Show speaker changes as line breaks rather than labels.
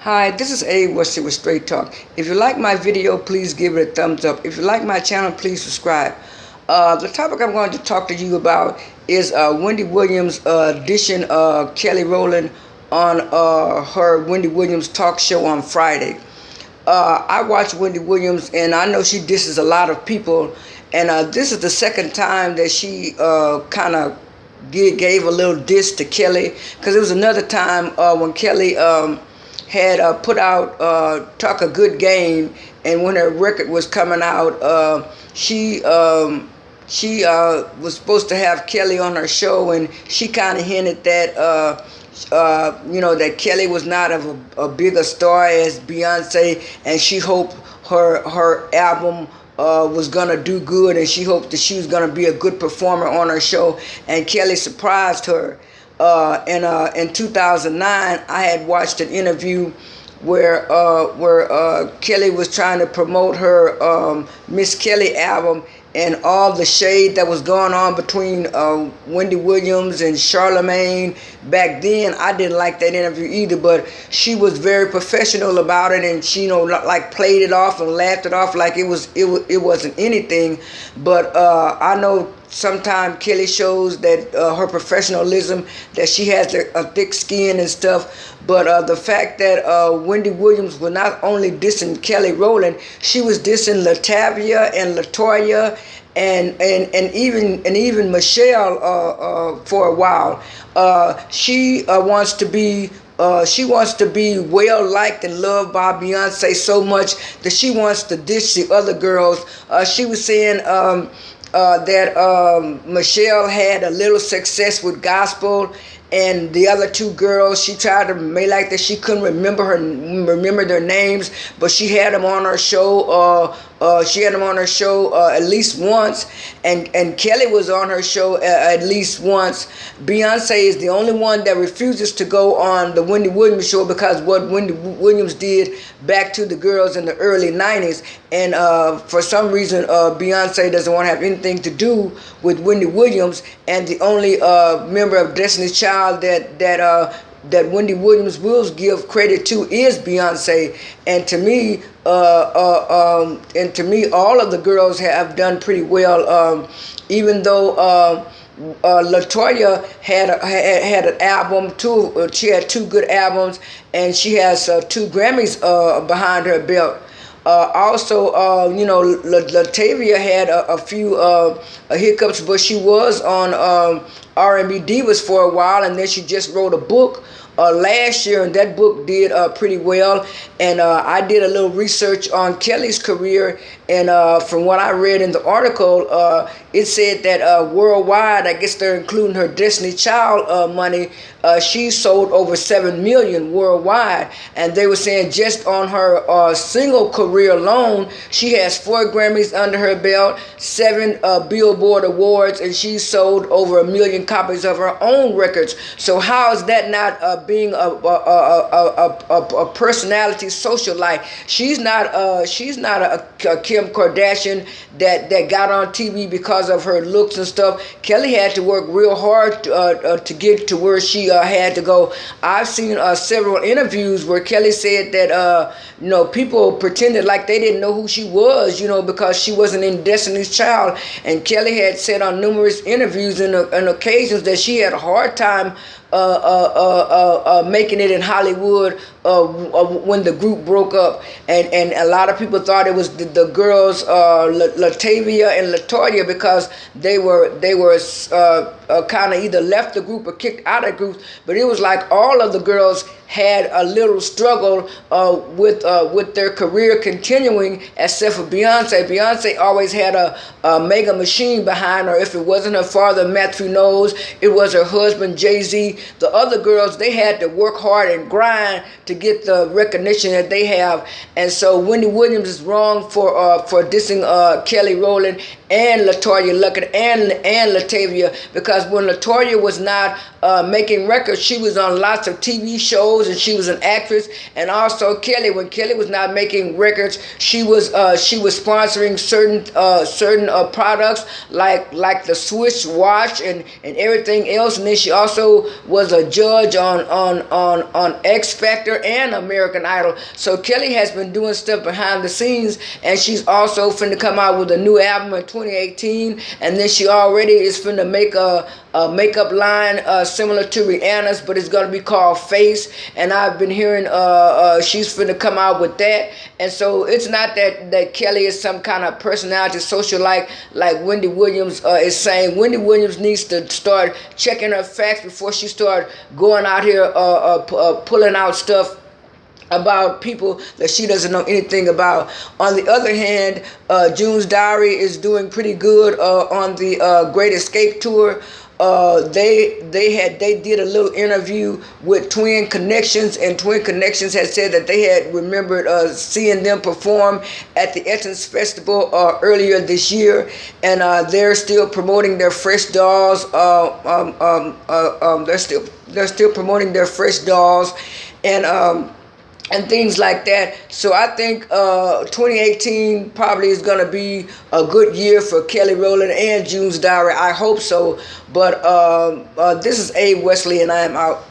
Hi, this is A. Wesley with Straight Talk. If you like my video, please give it a thumbs up. If you like my channel, please subscribe. The topic I'm going to talk to you about is Wendy Williams dishing Kelly Rowland on her Wendy Williams talk show on Friday. I watch Wendy Williams, and I know she dishes a lot of people, and this is the second time that she kind of gave a little diss to Kelly, because it was another time when Kelly had put out Talk a Good Game, and when her record was coming out, she was supposed to have Kelly on her show, and she kind of hinted that that Kelly was not of a bigger star as Beyonce, and she hoped her album was gonna do good, and she hoped that she was gonna be a good performer on her show, and Kelly surprised her. In 2009, I had watched an interview where Kelly was trying to promote her Miss Kelly album, and all the shade that was going on between Wendy Williams and Charlemagne back then. I didn't like that interview either, but she was very professional about it, and she like played it off and laughed it off like it wasn't anything. But I know sometimes Kelly shows that her professionalism, that she has a thick skin and stuff. But the fact that Wendy Williams was not only dissing Kelly Rowland, she was dissing Latavia and Latoya and even Michelle for a while. She wants to be well liked and loved by Beyonce so much that she wants to dish the other girls. She was saying that Michelle had a little success with gospel, and the other two girls, she tried to make like that she couldn't remember their names, but she had them on her show. At least once, and Kelly was on her show at least once. Beyonce is the only one that refuses to go on the Wendy Williams show, because what Wendy Williams did back to the girls in the early 90s, and for some reason Beyonce doesn't want to have anything to do with Wendy Williams, and the only member of Destiny's Child that Wendy Williams will give credit to is Beyonce. And to me, all of the girls have done pretty well. Even though Latoya had an album too, she had two good albums, and she has 2 Grammys behind her belt. Also, Latavia had a few hiccups, but she was on R&B Divas for a while, and then she just wrote a book last year, and that book did pretty well. And I did a little research on Kelly's career, and from what I read in the article, it said that worldwide, I guess they're including her Destiny Child money, she sold over 7 million worldwide. And they were saying just on her single career alone, she has 4 Grammys under her belt, 7 Billboard Awards, and she sold over 1 million copies of her own records. So how is that not being a personality socialite? She's not a Kim Kardashian that got on TV because of her looks and stuff. Kelly had to work real hard to get to where she had to go. I've seen several interviews where Kelly said that people pretended like they didn't know who she was, because she wasn't in Destiny's Child. And Kelly had said on numerous interviews and occasions that she had a hard time making it in Hollywood when the group broke up, and a lot of people thought it was the girls Latavia and Latoya, because they were kind of either left the group or kicked out of groups. But it was like all of the girls had a little struggle with their career continuing, except for Beyonce. Beyonce always had a mega machine behind her. If it wasn't her father, Matthew Knowles, it was her husband, Jay-Z. The other girls, they had to work hard and grind to get the recognition that they have. And so Wendy Williams is wrong for dissing Kelly Rowland and Latoya Luckett and Latavia, because when Latoya was not making records, she was on lots of TV shows and she was an actress. And also Kelly, when Kelly was not making records, she was sponsoring certain products like the Swiss watch and everything else. And then she also was a judge on X Factor and American Idol. So Kelly has been doing stuff behind the scenes, and she's also finna come out with a new album in 2018, and then she already is finna make a makeup line similar to Rihanna's, but it's gonna be called Face, and I've been hearing she's finna come out with that. And so it's not that Kelly is some kind of personality socialite like Wendy Williams is saying. Wendy Williams needs to start checking her facts before she start going out here pulling out stuff about people that she doesn't know anything about. On the other hand, June's Diary is doing pretty good on the Great Escape tour. They did a little interview with Twin Connections, and Twin Connections had said that they had remembered seeing them perform at the Essence Festival earlier this year, and they're still promoting their Fresh Dolls. They're still promoting their Fresh Dolls, and things like that. So I think 2018 probably is going to be a good year for Kelly Rowland and June's Diary. I hope so. But this is Abe Wesley, and I am out.